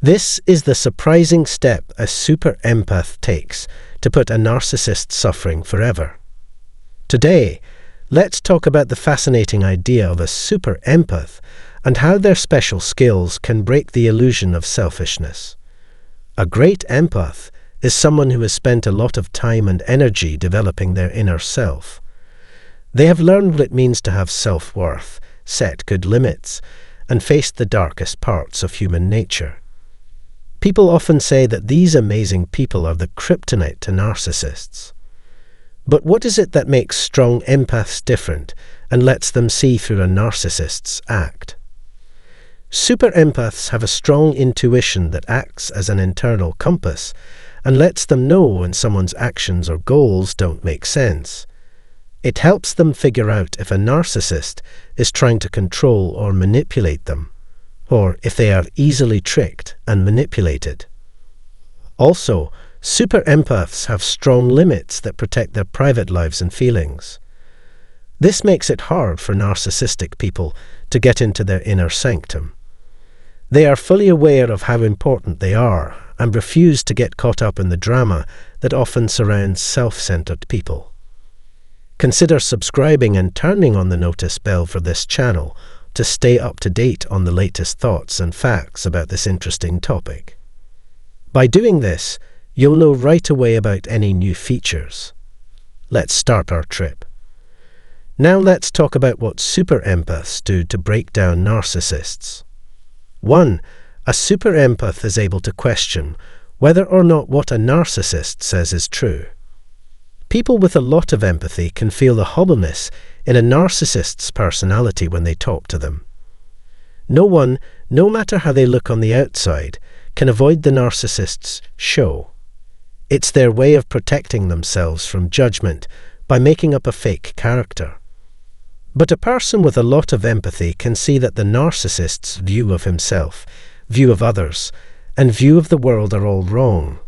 This is the surprising step a super empath takes to put a narcissist suffering forever. Today, let's talk about the fascinating idea of a super empath and how their special skills can break the illusion of selfishness. A great empath is someone who has spent a lot of time and energy developing their inner self. They have learned what it means to have self-worth, set good limits, and faced the darkest parts of human nature. People often say that these amazing people are the kryptonite to narcissists. But what is it that makes strong empaths different and lets them see through a narcissist's act? Super empaths have a strong intuition that acts as an internal compass and lets them know when someone's actions or goals don't make sense. It helps them figure out if a narcissist is trying to control or manipulate them, or if they are easily tricked and manipulated. Also, super empaths have strong limits that protect their private lives and feelings. This makes it hard for narcissistic people to get into their inner sanctum. They are fully aware of how important they are and refuse to get caught up in the drama that often surrounds self-centered people. Consider subscribing and turning on the notice bell for this channel to stay up to date on the latest thoughts and facts about this interesting topic. By doing this, you'll know right away about any new features. Let's start our trip. Now let's talk about what super empaths do to break down narcissists. 1. A super empath is able to question whether or not what a narcissist says is true. People with a lot of empathy can feel the hollowness in a narcissist's personality when they talk to them. No one, no matter how they look on the outside, can avoid the narcissist's show. It's their way of protecting themselves from judgment by making up a fake character. But a person with a lot of empathy can see that the narcissist's view of himself, view of others, and view of the world are all wrong.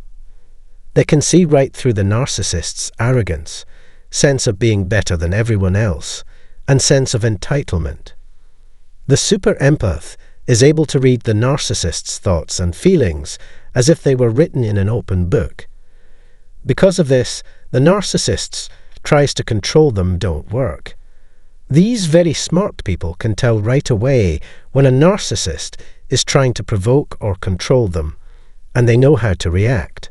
They can see right through the narcissist's arrogance, sense of being better than everyone else, and sense of entitlement. The super empath is able to read the narcissist's thoughts and feelings as if they were written in an open book. Because of this, the narcissist tries to control them don't work. These very smart people can tell right away when a narcissist is trying to provoke or control them, and they know how to react.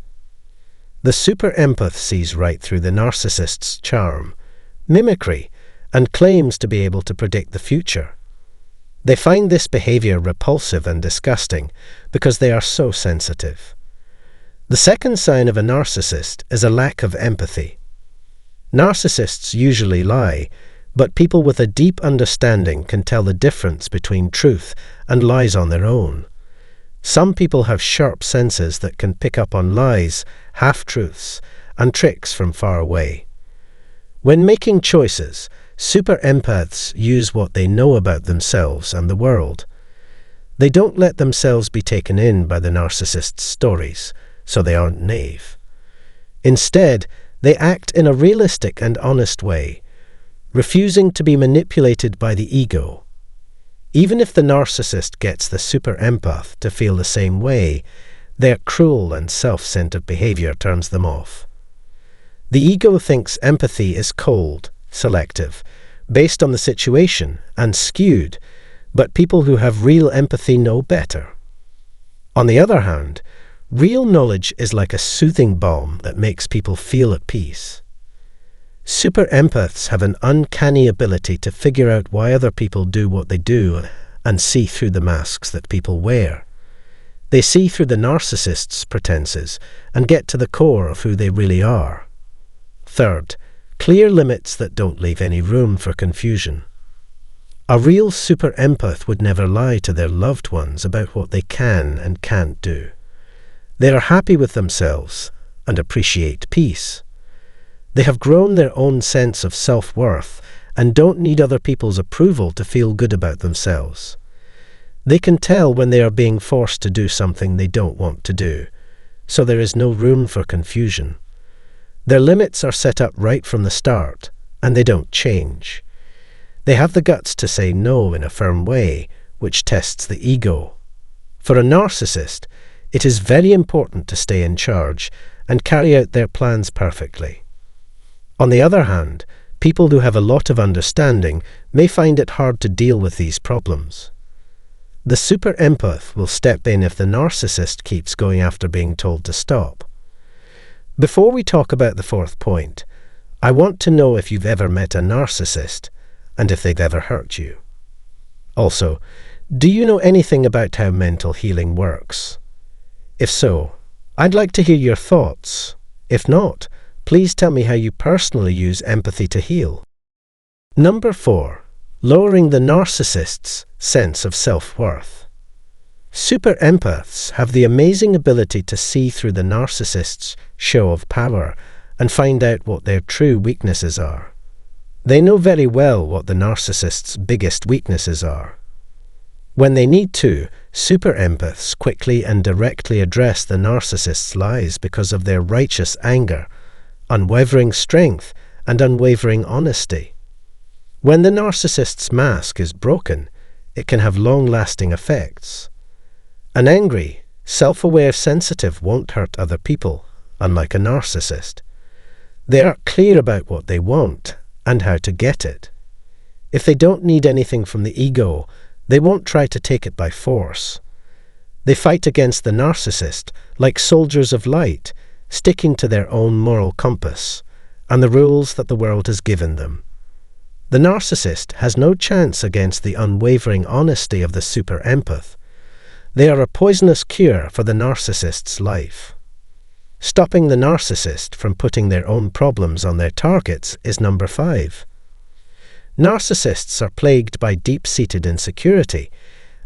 The super empath sees right through the narcissist's charm, mimicry, and claims to be able to predict the future. They find this behavior repulsive and disgusting because they are so sensitive. The second sign of a narcissist is a lack of empathy. Narcissists usually lie, but people with a deep understanding can tell the difference between truth and lies on their own. Some people have sharp senses that can pick up on lies, half-truths, and tricks from far away. When making choices, super empaths use what they know about themselves and the world. They don't let themselves be taken in by the narcissist's stories, so they aren't naive. Instead, they act in a realistic and honest way, refusing to be manipulated by the ego. Even if the narcissist gets the super empath to feel the same way, their cruel and self-centered behavior turns them off. The ego thinks empathy is cold, selective, based on the situation, and skewed, but people who have real empathy know better. On the other hand, real knowledge is like a soothing balm that makes people feel at peace. Super empaths have an uncanny ability to figure out why other people do what they do and see through the masks that people wear. They see through the narcissist's pretenses and get to the core of who they really are. Third, clear limits that don't leave any room for confusion. A real super empath would never lie to their loved ones about what they can and can't do. They are happy with themselves and appreciate peace. They have grown their own sense of self-worth and don't need other people's approval to feel good about themselves. They can tell when they are being forced to do something they don't want to do, so there is no room for confusion. Their limits are set up right from the start, and they don't change. They have the guts to say no in a firm way, which tests the ego. For a narcissist, it is very important to stay in charge and carry out their plans perfectly. On the other hand, people who have a lot of understanding may find it hard to deal with these problems. The super empath will step in if the narcissist keeps going after being told to stop. Before we talk about the fourth point, I want to know if you've ever met a narcissist and if they've ever hurt you. Also, do you know anything about how mental healing works? If so, I'd like to hear your thoughts. If not, please tell me how you personally use empathy to heal. Number 4. Lowering the narcissist's sense of self-worth. Super empaths have the amazing ability to see through the narcissist's show of power and find out what their true weaknesses are. They know very well what the narcissist's biggest weaknesses are. When they need to, super empaths quickly and directly address the narcissist's lies because of their righteous anger, unwavering strength, and unwavering honesty. When the narcissist's mask is broken, it can have long-lasting effects. An angry, self-aware sensitive won't hurt other people, unlike a narcissist. They are clear about what they want and how to get it. If they don't need anything from the ego, they won't try to take it by force. They fight against the narcissist like soldiers of light, sticking to their own moral compass and the rules that the world has given them. The narcissist has no chance against the unwavering honesty of the super empath. They are a poisonous cure for the narcissist's life. Stopping the narcissist from putting their own problems on their targets is number 5. Narcissists are plagued by deep-seated insecurity,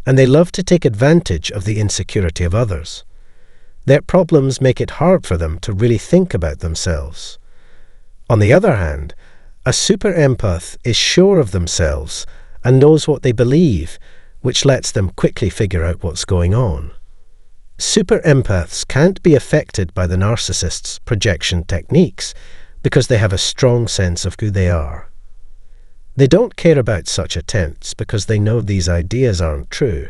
and they love to take advantage of the insecurity of others. Their problems make it hard for them to really think about themselves. On the other hand, a super empath is sure of themselves and knows what they believe, which lets them quickly figure out what's going on. Super empaths can't be affected by the narcissist's projection techniques because they have a strong sense of who they are. They don't care about such attempts because they know these ideas aren't true.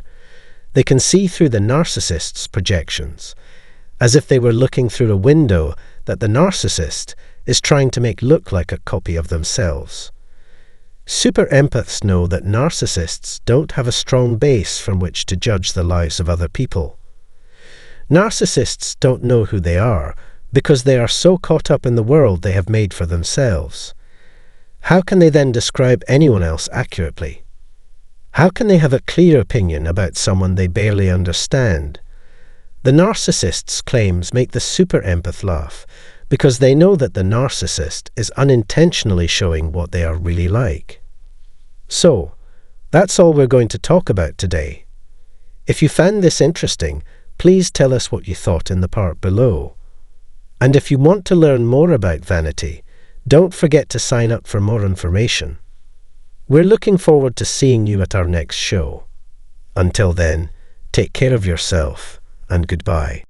They can see through the narcissist's projections, as if they were looking through a window that the narcissist is trying to make look like a copy of themselves. Super empaths know that narcissists don't have a strong base from which to judge the lives of other people. Narcissists don't know who they are because they are so caught up in the world they have made for themselves. How can they then describe anyone else accurately? How can they have a clear opinion about someone they barely understand? The narcissist's claims make the super empath laugh because they know that the narcissist is unintentionally showing what they are really like. So, that's all we're going to talk about today. If you found this interesting, please tell us what you thought in the part below. And if you want to learn more about vanity, don't forget to sign up for more information. We're looking forward to seeing you at our next show. Until then, take care of yourself and goodbye.